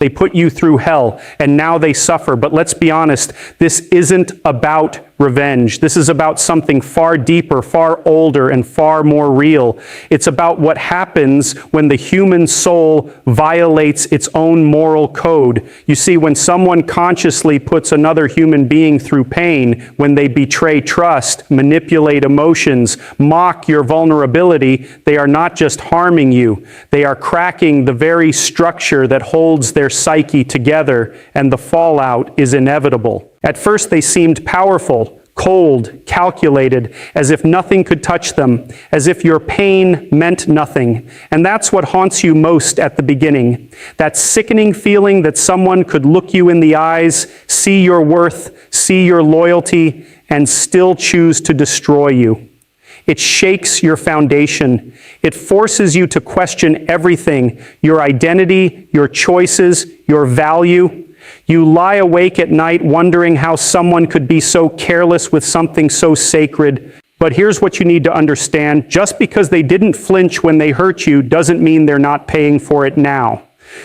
They put you through hell, and now they suffer. But let's be honest, this isn't about revenge. This is about something far deeper, far older, and far more real. It's about what happens when the human soul violates its own moral code. You see, when someone consciously puts another human being through pain, when they betray trust, manipulate emotions, mock your vulnerability, they are not just harming you. They are cracking the very structure that holds their psyche together, and the fallout is inevitable. At first they seemed powerful, cold, calculated, as if nothing could touch them, as if your pain meant nothing. And that's what haunts you most at the beginning. That sickening feeling that someone could look you in the eyes, see your worth, see your loyalty, and still choose to destroy you. It shakes your foundation. It forces you to question everything, your identity, your choices, your value. You lie awake at night wondering how someone could be so careless with something so sacred. But here's what you need to understand. Just because they didn't flinch when they hurt you doesn't mean they're not paying for it now.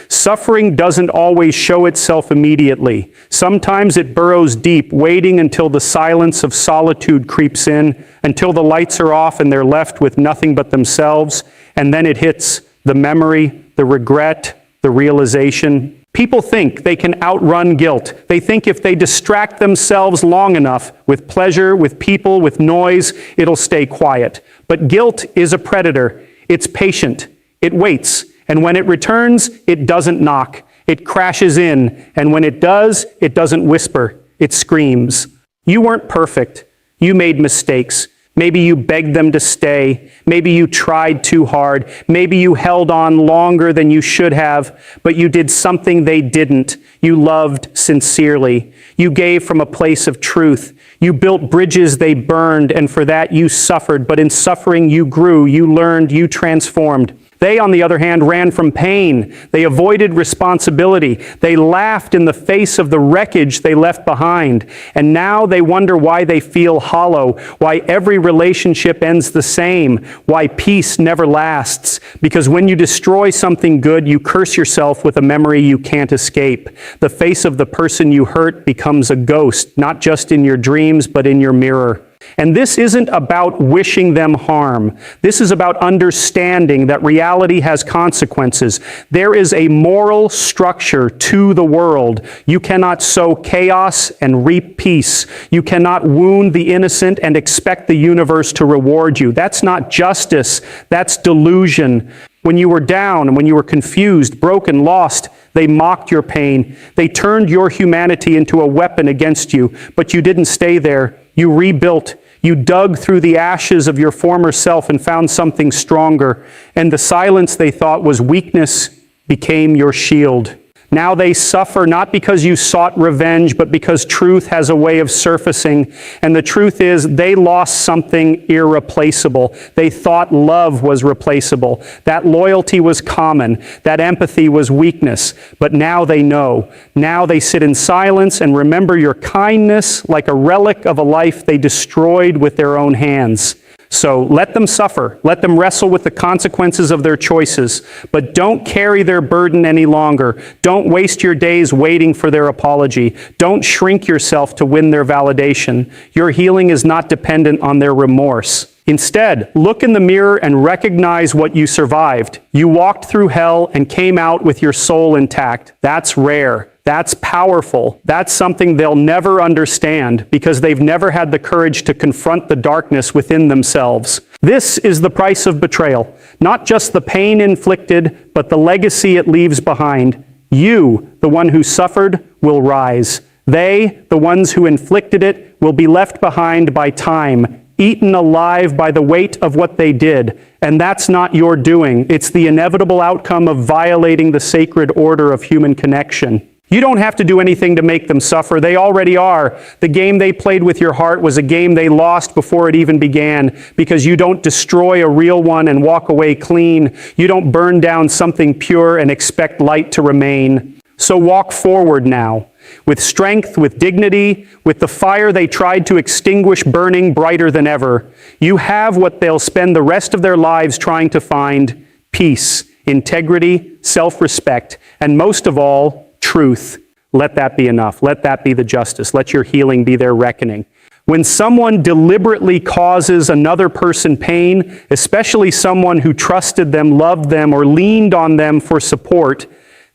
Suffering doesn't always show itself immediately. Sometimes it burrows deep, waiting until the silence of solitude creeps in, until the lights are off and they're left with nothing but themselves, and then it hits the memory, the regret, the realization. People think they can outrun guilt. They think if they distract themselves long enough with pleasure, with people, with noise, it'll stay quiet. But guilt is a predator. It's patient. It waits. And when it returns, it doesn't knock. It crashes in. And when it does, it doesn't whisper. It screams. You weren't perfect. You made mistakes. Maybe you begged them to stay. Maybe you tried too hard. Maybe you held on longer than you should have, but you did something they didn't. You loved sincerely. You gave from a place of truth. You built bridges they burned, and for that you suffered. But in suffering you grew, you learned, you transformed. They, on the other hand, ran from pain. They avoided responsibility. They laughed in the face of the wreckage they left behind. And now they wonder why they feel hollow, why every relationship ends the same, why peace never lasts. Because when you destroy something good, you curse yourself with a memory you can't escape. The face of the person you hurt becomes a ghost, not just in your dreams, but in your mirror. And this isn't about wishing them harm. This is about understanding that reality has consequences. There is a moral structure to the world. You cannot sow chaos and reap peace. You cannot wound the innocent and expect the universe to reward you. That's not justice. That's delusion. When you were down and when you were confused, broken, lost, they mocked your pain. They turned your humanity into a weapon against you, but you didn't stay there. You rebuilt. You dug through the ashes of your former self and found something stronger. And the silence they thought was weakness became your shield. Now they suffer not because you sought revenge, but because truth has a way of surfacing. And the truth is they lost something irreplaceable. They thought love was replaceable. That loyalty was common. That empathy was weakness. But now they know. Now they sit in silence and remember your kindness like a relic of a life they destroyed with their own hands. So let them suffer. Let them wrestle with the consequences of their choices. But don't carry their burden any longer. Don't waste your days waiting for their apology. Don't shrink yourself to win their validation. Your healing is not dependent on their remorse. Instead, look in the mirror and recognize what you survived. You walked through hell and came out with your soul intact. That's rare. That's powerful. That's something they'll never understand because they've never had the courage to confront the darkness within themselves. This is the price of betrayal. Not just the pain inflicted, but the legacy it leaves behind. You, the one who suffered, will rise. They, the ones who inflicted it, will be left behind by time, eaten alive by the weight of what they did. And that's not your doing. It's the inevitable outcome of violating the sacred order of human connection. You don't have to do anything to make them suffer. They already are. The game they played with your heart was a game they lost before it even began, because you don't destroy a real one and walk away clean. You don't burn down something pure and expect light to remain. So walk forward now, with strength, with dignity, with the fire they tried to extinguish burning brighter than ever. You have what they'll spend the rest of their lives trying to find: peace, integrity, self-respect, and most of all, truth, let that be enough. Let that be the justice. Let your healing be their reckoning. When someone deliberately causes another person pain, especially someone who trusted them, loved them, or leaned on them for support,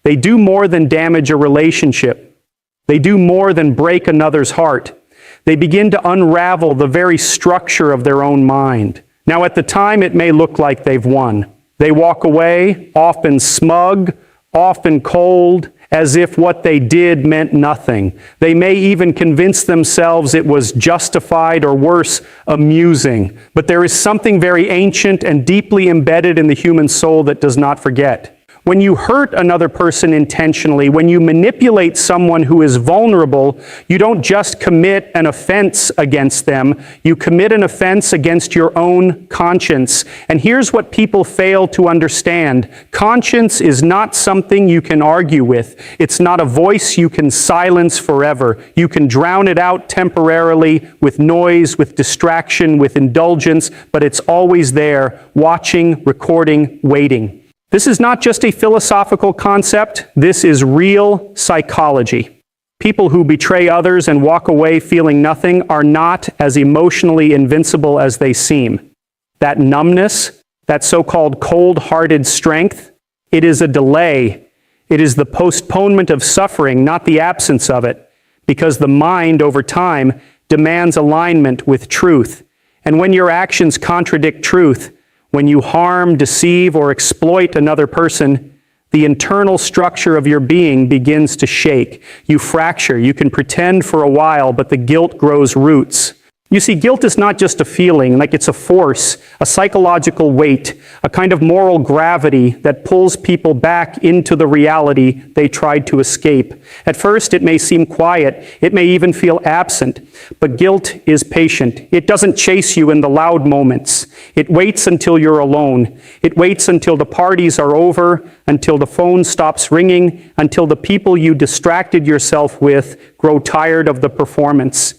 they do more than damage a relationship. They do more than break another's heart. They begin to unravel the very structure of their own mind. Now, at the time, it may look like they've won. They walk away, often smug, often cold, as if what they did meant nothing. They may even convince themselves it was justified or worse, amusing. But there is something very ancient and deeply embedded in the human soul that does not forget. When you hurt another person intentionally, when you manipulate someone who is vulnerable, you don't just commit an offense against them, you commit an offense against your own conscience. And here's what people fail to understand. Conscience is not something you can argue with. It's not a voice you can silence forever. You can drown it out temporarily with noise, with distraction, with indulgence, but it's always there, watching, recording, waiting. This is not just a philosophical concept, this is real psychology. People who betray others and walk away feeling nothing are not as emotionally invincible as they seem. That numbness, that so-called cold-hearted strength, it is a delay. It is the postponement of suffering, not the absence of it, because the mind over time demands alignment with truth. And when your actions contradict truth, when you harm, deceive, or exploit another person, the internal structure of your being begins to shake. You fracture. You can pretend for a while, but the guilt grows roots. You see, guilt is not just a feeling, like it's a force, a psychological weight, a kind of moral gravity that pulls people back into the reality they tried to escape. At first, it may seem quiet. It may even feel absent. But guilt is patient. It doesn't chase you in the loud moments. It waits until you're alone. It waits until the parties are over, until the phone stops ringing, until the people you distracted yourself with grow tired of the performance.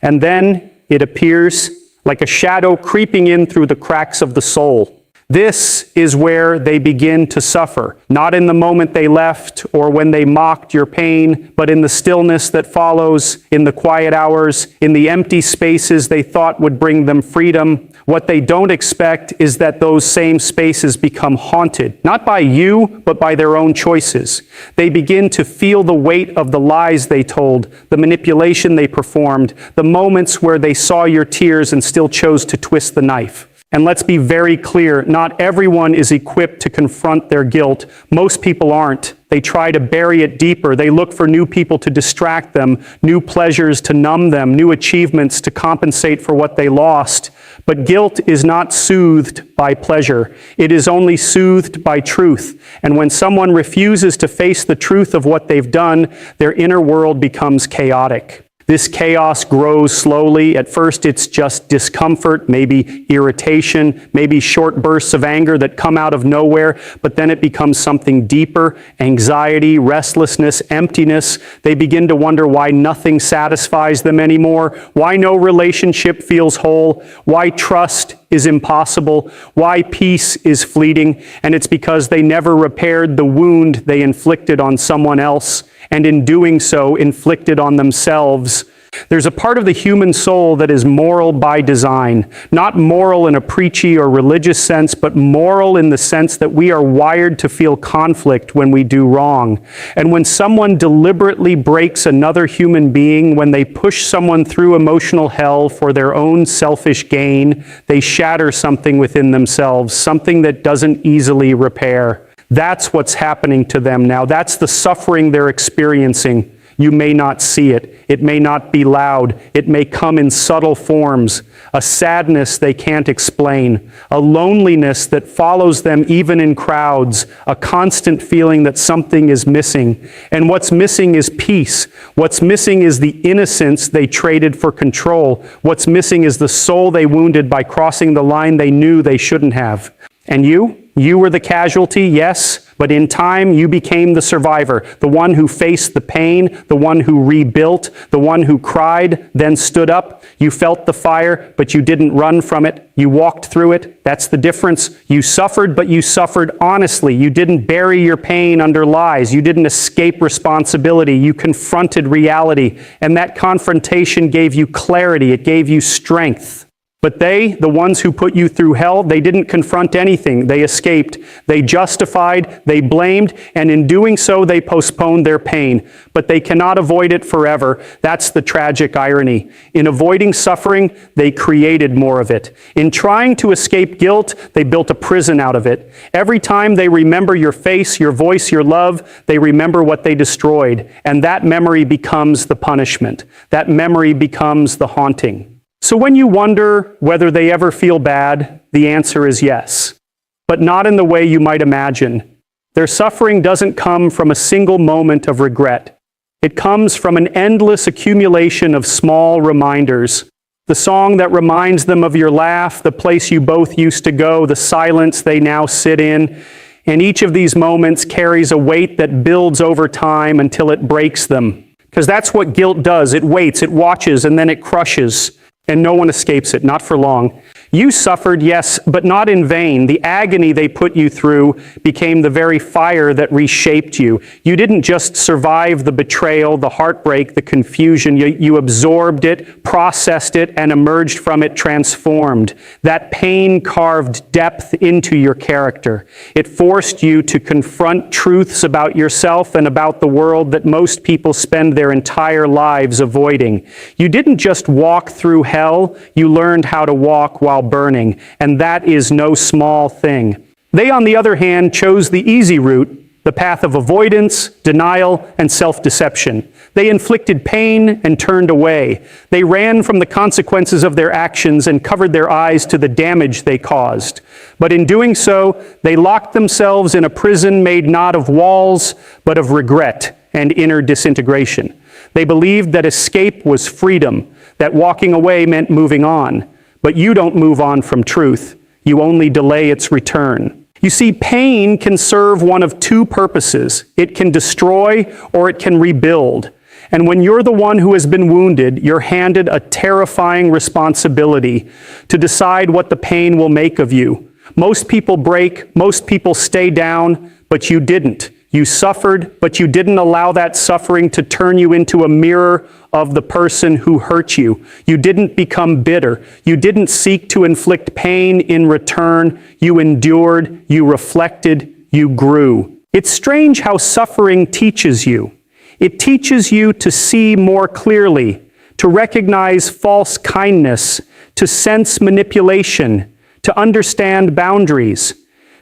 And then it appears like a shadow creeping in through the cracks of the soul. This is where they begin to suffer, not in the moment they left or when they mocked your pain, but in the stillness that follows, in the quiet hours, in the empty spaces they thought would bring them freedom. What they don't expect is that those same spaces become haunted, not by you, but by their own choices. They begin to feel the weight of the lies they told, the manipulation they performed, the moments where they saw your tears and still chose to twist the knife. And let's be very clear, not everyone is equipped to confront their guilt. Most people aren't. They try to bury it deeper. They look for new people to distract them, new pleasures to numb them, new achievements to compensate for what they lost. But guilt is not soothed by pleasure. It is only soothed by truth. And when someone refuses to face the truth of what they've done, their inner world becomes chaotic. This chaos grows slowly. At first, it's just discomfort, maybe irritation, maybe short bursts of anger that come out of nowhere, but then it becomes something deeper, anxiety, restlessness, emptiness. They begin to wonder why nothing satisfies them anymore, why no relationship feels whole, why trust is impossible, why peace is fleeting, and it's because they never repaired the wound they inflicted on someone else, and in doing so, inflicted on themselves. There's a part of the human soul that is moral by design, not moral in a preachy or religious sense, but moral in the sense that we are wired to feel conflict when we do wrong. And when someone deliberately breaks another human being, when they push someone through emotional hell for their own selfish gain, they shatter something within themselves, something that doesn't easily repair. That's what's happening to them now. That's the suffering they're experiencing. You may not see it. It may not be loud. It may come in subtle forms. A sadness they can't explain. A loneliness that follows them even in crowds. A constant feeling that something is missing. And what's missing is peace. What's missing is the innocence they traded for control. What's missing is the soul they wounded by crossing the line they knew they shouldn't have. And you were the casualty, yes, But in time, you became the survivor, the one who faced the pain, the one who rebuilt, the one who cried, then stood up. You felt the fire, but you didn't run from it. You walked through it. That's the difference. You suffered, but you suffered honestly. You didn't bury your pain under lies. You didn't escape responsibility. You confronted reality. And that confrontation gave you clarity. It gave you strength. But they, the ones who put you through hell, they didn't confront anything. They escaped. They justified, they blamed, and in doing so, they postponed their pain. But they cannot avoid it forever. That's the tragic irony. In avoiding suffering, they created more of it. In trying to escape guilt, they built a prison out of it. Every time they remember your face, your voice, your love, they remember what they destroyed. And that memory becomes the punishment. That memory becomes the haunting. So when you wonder whether they ever feel bad, the answer is yes, but not in the way you might imagine. Their suffering doesn't come from a single moment of regret. It comes from an endless accumulation of small reminders. The song that reminds them of your laugh, the place you both used to go, the silence they now sit in. And each of these moments carries a weight that builds over time until it breaks them. Because that's what guilt does. It waits, it watches, and then it crushes. And no one escapes it, not for long. You suffered, yes, but not in vain. The agony they put you through became the very fire that reshaped you. You didn't just survive the betrayal, the heartbreak, the confusion. You absorbed it, processed it, and emerged from it transformed. That pain carved depth into your character. It forced you to confront truths about yourself and about the world that most people spend their entire lives avoiding. You didn't just walk through hell, you learned how to walk while burning, and that is no small thing. They, on the other hand, chose the easy route, the path of avoidance, denial, and self-deception. They inflicted pain and turned away. They ran from the consequences of their actions and covered their eyes to the damage they caused. But in doing so, they locked themselves in a prison made not of walls, but of regret and inner disintegration. They believed that escape was freedom, that walking away meant moving on. But you don't move on from truth. You only delay its return. You see, pain can serve one of two purposes. It can destroy or it can rebuild. And when you're the one who has been wounded, you're handed a terrifying responsibility to decide what the pain will make of you. Most people break, most people stay down, but you didn't. You suffered, but you didn't allow that suffering to turn you into a mirror of the person who hurt you. You didn't become bitter. You didn't seek to inflict pain in return. You endured, you reflected, you grew. It's strange how suffering teaches you. It teaches you to see more clearly, to recognize false kindness, to sense manipulation, to understand boundaries.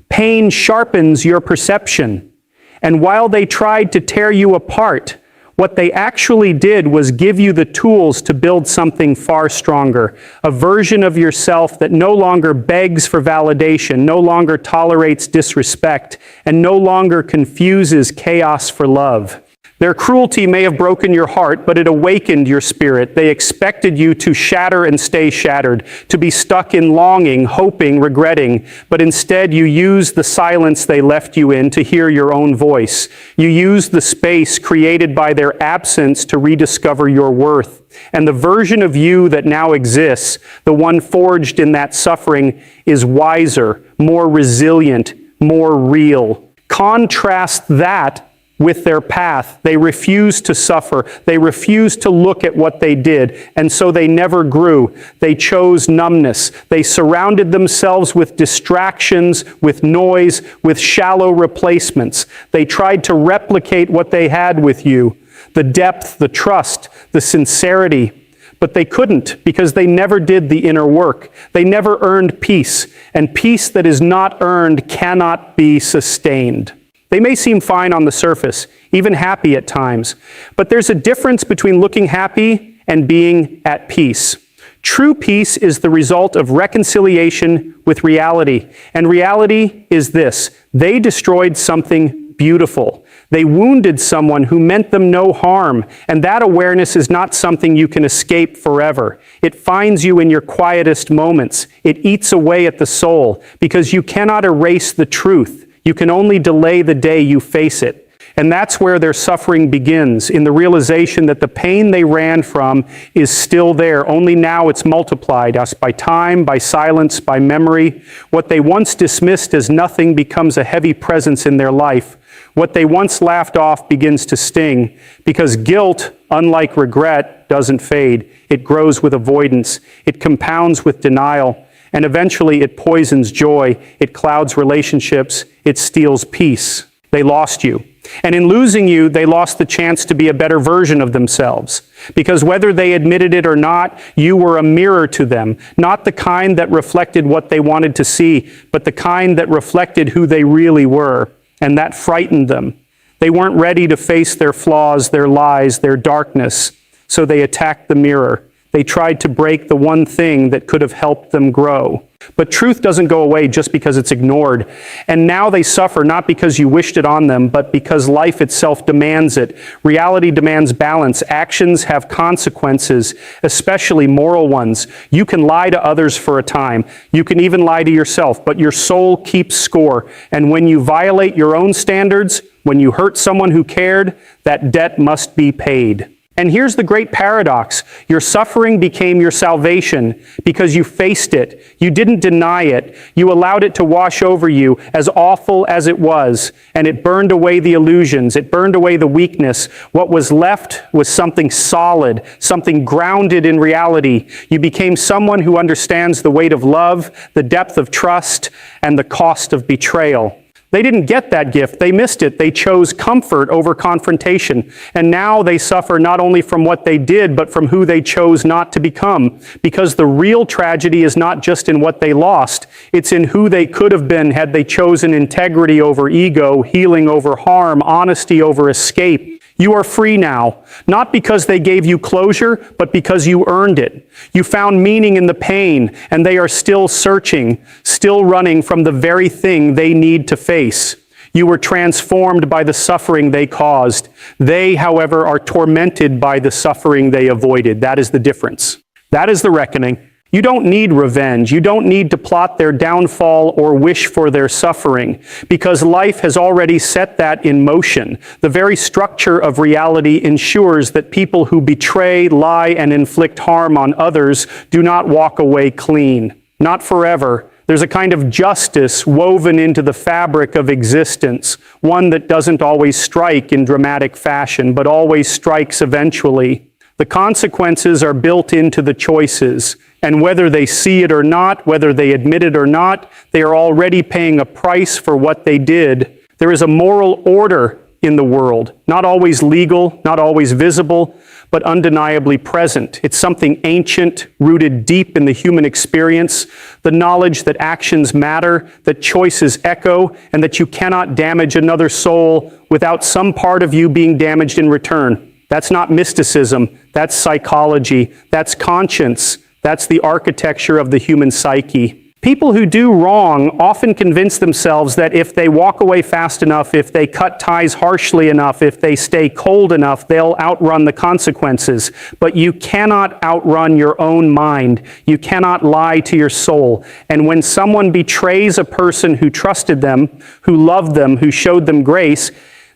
Pain sharpens your perception. And while they tried to tear you apart, what they actually did was give you the tools to build something far stronger, a version of yourself that no longer begs for validation, no longer tolerates disrespect, and no longer confuses chaos for love. Their cruelty may have broken your heart, but it awakened your spirit. They expected you to shatter and stay shattered, to be stuck in longing, hoping, regretting, but instead you used the silence they left you in to hear your own voice. You used the space created by their absence to rediscover your worth. And the version of you that now exists, the one forged in that suffering, is wiser, more resilient, more real. Contrast that with their path. They refused to suffer. They refused to look at what they did, and so they never grew. They chose numbness. They surrounded themselves with distractions, with noise, with shallow replacements. They tried to replicate what they had with you, the depth, the trust, the sincerity, but they couldn't because they never did the inner work. They never earned peace, and peace that is not earned cannot be sustained. They may seem fine on the surface, even happy at times, but there's a difference between looking happy and being at peace. True peace is the result of reconciliation with reality, and reality is this: they destroyed something beautiful. They wounded someone who meant them no harm, and that awareness is not something you can escape forever. It finds you in your quietest moments. It eats away at the soul, because you cannot erase the truth. You can only delay the day you face it. And that's where their suffering begins, in the realization that the pain they ran from is still there, only now it's multiplied, as by time, by silence, by memory. What they once dismissed as nothing becomes a heavy presence in their life. What they once laughed off begins to sting, because guilt, unlike regret, doesn't fade. It grows with avoidance. It compounds with denial. And eventually it poisons joy. It clouds relationships. It steals peace. They lost you. And in losing you, they lost the chance to be a better version of themselves. Because whether they admitted it or not, you were a mirror to them. Not the kind that reflected what they wanted to see, but the kind that reflected who they really were. And that frightened them. They weren't ready to face their flaws, their lies, their darkness. So they attacked the mirror. They tried to break the one thing that could have helped them grow. But truth doesn't go away just because it's ignored. And now they suffer not because you wished it on them, but because life itself demands it. Reality demands balance. Actions have consequences, especially moral ones. You can lie to others for a time. You can even lie to yourself, but your soul keeps score. And when you violate your own standards, when you hurt someone who cared, that debt must be paid. And here's the great paradox. Your suffering became your salvation because you faced it. You didn't deny it. You allowed it to wash over you, as awful as it was. And it burned away the illusions. It burned away the weakness. What was left was something solid, something grounded in reality. You became someone who understands the weight of love, the depth of trust, and the cost of betrayal. They didn't get that gift. They missed it. They chose comfort over confrontation. And now they suffer not only from what they did, but from who they chose not to become. Because the real tragedy is not just in what they lost. It's in who they could have been had they chosen integrity over ego, healing over harm, honesty over escape. You are free now, not because they gave you closure, but because you earned it. You found meaning in the pain, and they are still searching, still running from the very thing they need to face. You were transformed by the suffering they caused. They, however, are tormented by the suffering they avoided. That is the difference. That is the reckoning. You don't need revenge. You don't need to plot their downfall or wish for their suffering, because life has already set that in motion. The very structure of reality ensures that people who betray, lie, and inflict harm on others do not walk away clean. Not forever. There's a kind of justice woven into the fabric of existence, one that doesn't always strike in dramatic fashion, but always strikes eventually. The consequences are built into the choices. And whether they see it or not, whether they admit it or not, they are already paying a price for what they did. There is a moral order in the world, not always legal, not always visible, but undeniably present. It's something ancient, rooted deep in the human experience, the knowledge that actions matter, that choices echo, and that you cannot damage another soul without some part of you being damaged in return. That's not mysticism, that's psychology, that's conscience. That's the architecture of the human psyche. People who do wrong often convince themselves that if they walk away fast enough, if they cut ties harshly enough, if they stay cold enough, they'll outrun the consequences. But you cannot outrun your own mind. You cannot lie to your soul. And when someone betrays a person who trusted them, who loved them, who showed them grace,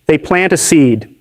they plant a seed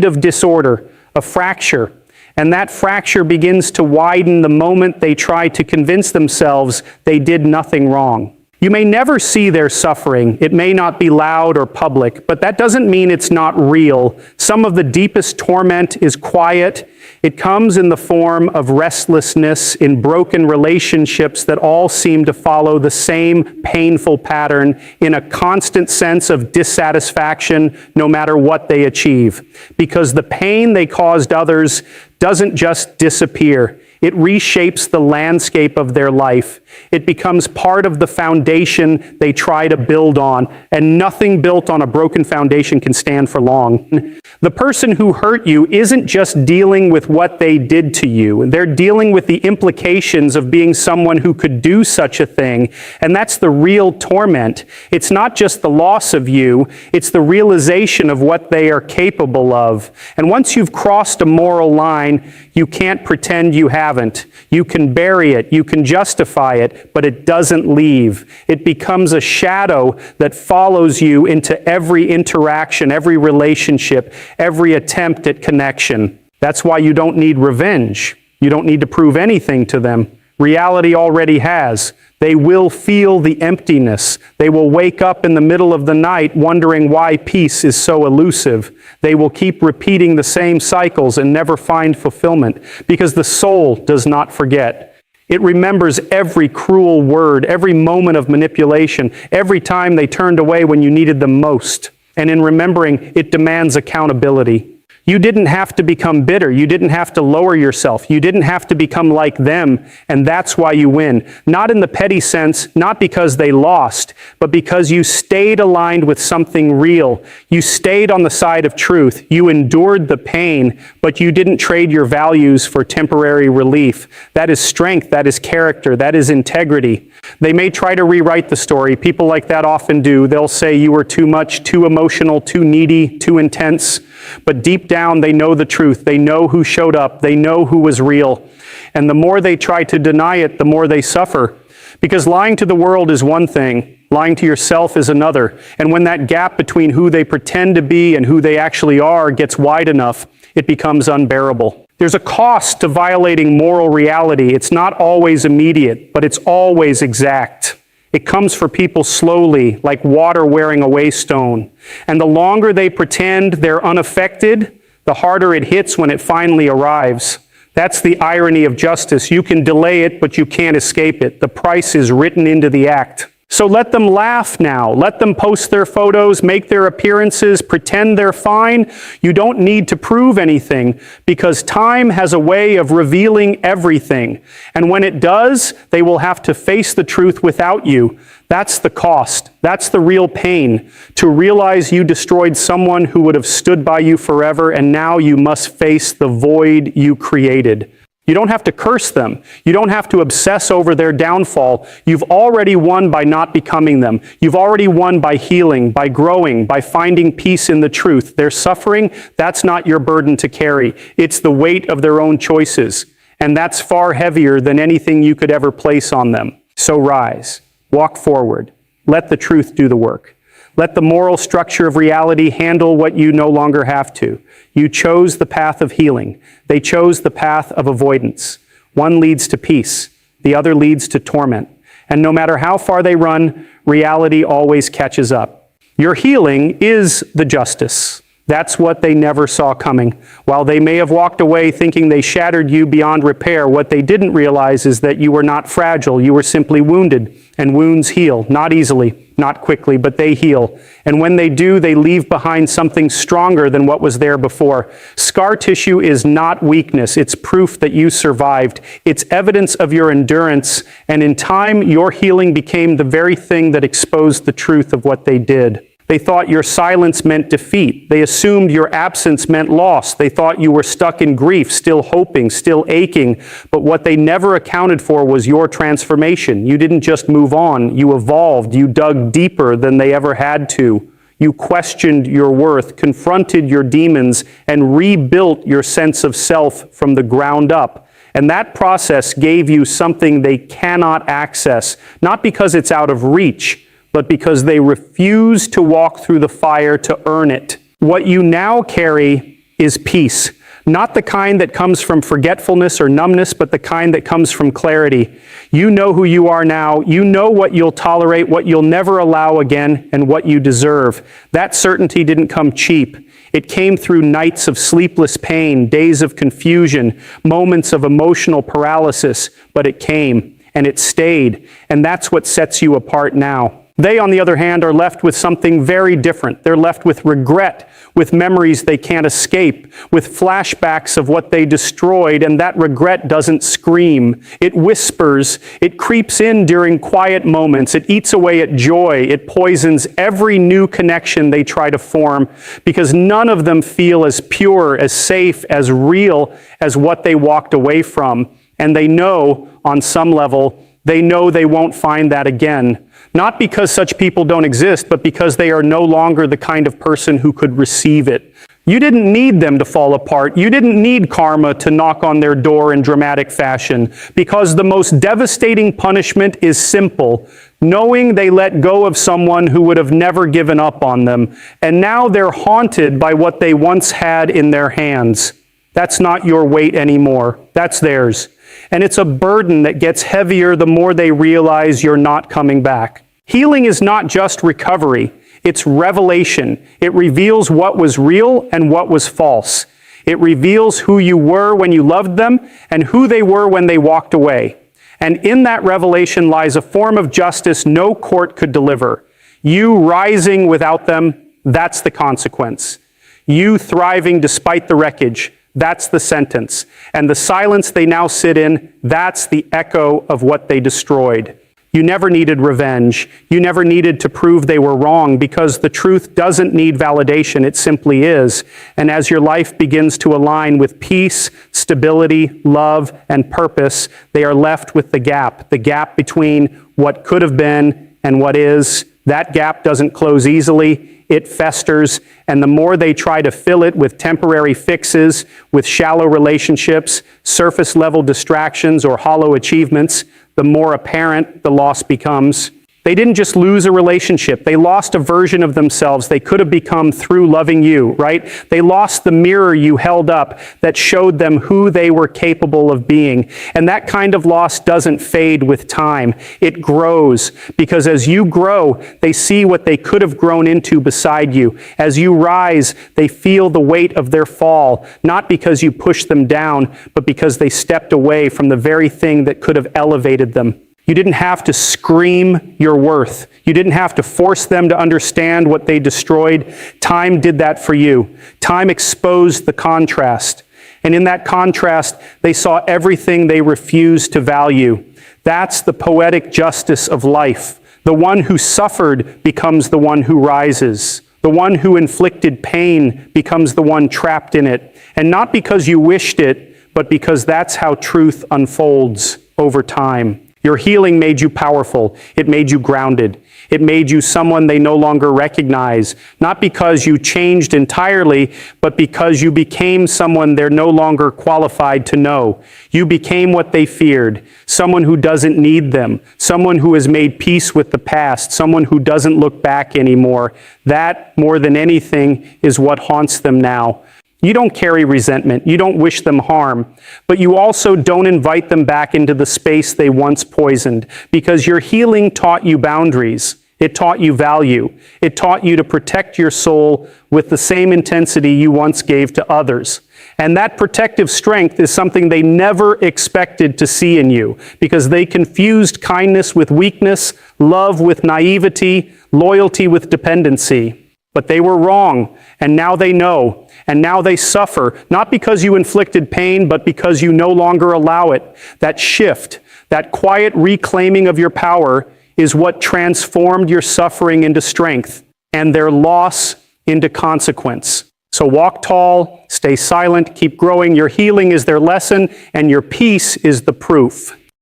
of disorder, a fracture. And that fracture begins to widen the moment they try to convince themselves they did nothing wrong. You may never see their suffering. It may not be loud or public, but that doesn't mean it's not real. Some of the deepest torment is quiet. It comes in the form of restlessness in broken relationships that all seem to follow the same painful pattern, in a constant sense of dissatisfaction no matter what they achieve. Because the pain they caused others doesn't just disappear. It reshapes the landscape of their life. It becomes part of the foundation they try to build on, and nothing built on a broken foundation can stand for long. The person who hurt you isn't just dealing with what they did to you. They're dealing with the implications of being someone who could do such a thing, and that's the real torment. It's not just the loss of you, it's the realization of what they are capable of. And once you've crossed a moral line, you can't pretend you haven't. You can bury it, you can justify it, but it doesn't leave. It becomes a shadow that follows you into every interaction, every relationship, every attempt at connection. That's why you don't need revenge. You don't need to prove anything to them. Reality already has. They will feel the emptiness. They will wake up in the middle of the night wondering why peace is so elusive. They will keep repeating the same cycles and never find fulfillment because the soul does not forget. It remembers every cruel word, every moment of manipulation, every time they turned away when you needed them most. And in remembering, it demands accountability. You didn't have to become bitter. You didn't have to lower yourself. You didn't have to become like them, and that's why you win. Not in the petty sense, not because they lost, but because you stayed aligned with something real. You stayed on the side of truth. You endured the pain, but you didn't trade your values for temporary relief. That is strength. That is character. That is integrity. They may try to rewrite the story. People like that often do. They'll say you were too much, too emotional, too needy, too intense. But deep down, they know the truth. They know who showed up. They know who was real. And the more they try to deny it, the more they suffer. Because lying to the world is one thing. Lying to yourself is another. And when that gap between who they pretend to be and who they actually are gets wide enough, it becomes unbearable. There's a cost to violating moral reality. It's not always immediate, but it's always exact. It comes for people slowly, like water wearing away stone. And the longer they pretend they're unaffected, the harder it hits when it finally arrives. That's the irony of justice. You can delay it, but you can't escape it. The price is written into the act. So let them laugh now. Let them post their photos, make their appearances, pretend they're fine. You don't need to prove anything because time has a way of revealing everything. And when it does, they will have to face the truth without you. That's the cost. That's the real pain. To realize you destroyed someone who would have stood by you forever, and now you must face the void you created. You don't have to curse them. You don't have to obsess over their downfall. You've already won by not becoming them. You've already won by healing, by growing, by finding peace in the truth. Their suffering, that's not your burden to carry. It's the weight of their own choices. And that's far heavier than anything you could ever place on them. So rise, walk forward. Let the truth do the work. Let the moral structure of reality handle what you no longer have to. You chose the path of healing. They chose the path of avoidance. One leads to peace. The other leads to torment. And no matter how far they run, reality always catches up. Your healing is the justice. That's what they never saw coming. While they may have walked away thinking they shattered you beyond repair, what they didn't realize is that you were not fragile. You were simply wounded. And wounds heal, not easily, not quickly, but they heal. And when they do, they leave behind something stronger than what was there before. Scar tissue is not weakness. It's proof that you survived. It's evidence of your endurance. And in time, your healing became the very thing that exposed the truth of what they did. They thought your silence meant defeat. They assumed your absence meant loss. They thought you were stuck in grief, still hoping, still aching. But what they never accounted for was your transformation. You didn't just move on. You evolved. You dug deeper than they ever had to. You questioned your worth, confronted your demons, and rebuilt your sense of self from the ground up. And that process gave you something they cannot access, not because it's out of reach, but because they refuse to walk through the fire to earn it. What you now carry is peace, not the kind that comes from forgetfulness or numbness, but the kind that comes from clarity. You know who you are now. You know what you'll tolerate, what you'll never allow again, and what you deserve. That certainty didn't come cheap. It came through nights of sleepless pain, days of confusion, moments of emotional paralysis, but it came, and it stayed, and that's what sets you apart now. They, on the other hand, are left with something very different. They're left with regret, with memories they can't escape, with flashbacks of what they destroyed, and that regret doesn't scream. It whispers. It creeps in during quiet moments. It eats away at joy. It poisons every new connection they try to form, because none of them feel as pure, as safe, as real as what they walked away from. And they know, on some level, they know they won't find that again. Not because such people don't exist, but because they are no longer the kind of person who could receive it. You didn't need them to fall apart. You didn't need karma to knock on their door in dramatic fashion, because the most devastating punishment is simple: knowing they let go of someone who would have never given up on them, and now they're haunted by what they once had in their hands. That's not your weight anymore. That's theirs. And it's a burden that gets heavier the more they realize you're not coming back. Healing is not just recovery. It's revelation. It reveals what was real and what was false. It reveals who you were when you loved them and who they were when they walked away. And in that revelation lies a form of justice no court could deliver. You rising without them, that's the consequence. You thriving despite the wreckage, that's the sentence. And the silence they now sit in, that's the echo of what they destroyed. You never needed revenge. You never needed to prove they were wrong, because the truth doesn't need validation. It simply is. And as your life begins to align with peace, stability, love, and purpose, they are left with the gap between what could have been and what is. That gap doesn't close easily. It festers, and the more they try to fill it with temporary fixes, with shallow relationships, surface-level distractions, or hollow achievements, the more apparent the loss becomes. They didn't just lose a relationship. They lost a version of themselves they could have become through loving you, right? They lost the mirror you held up that showed them who they were capable of being. And that kind of loss doesn't fade with time. It grows, because as you grow, they see what they could have grown into beside you. As you rise, they feel the weight of their fall, not because you pushed them down, but because they stepped away from the very thing that could have elevated them. You didn't have to scream your worth. You didn't have to force them to understand what they destroyed. Time did that for you. Time exposed the contrast. And in that contrast, they saw everything they refused to value. That's the poetic justice of life. The one who suffered becomes the one who rises. The one who inflicted pain becomes the one trapped in it. And not because you wished it, but because that's how truth unfolds over time. Your healing made you powerful. It made you grounded. It made you someone they no longer recognize, not because you changed entirely, but because you became someone they're no longer qualified to know. You became what they feared, someone who doesn't need them, someone who has made peace with the past, someone who doesn't look back anymore. That, more than anything, is what haunts them now. You don't carry resentment. You don't wish them harm. But you also don't invite them back into the space they once poisoned, because your healing taught you boundaries. It taught you value. It taught you to protect your soul with the same intensity you once gave to others. And that protective strength is something they never expected to see in you, because they confused kindness with weakness, love with naivety, loyalty with dependency. But they were wrong, and now they know, and now they suffer, not because you inflicted pain, but because you no longer allow it. That shift, that quiet reclaiming of your power, is what transformed your suffering into strength, and their loss into consequence. So walk tall, stay silent, keep growing. Your healing is their lesson, and your peace is the proof.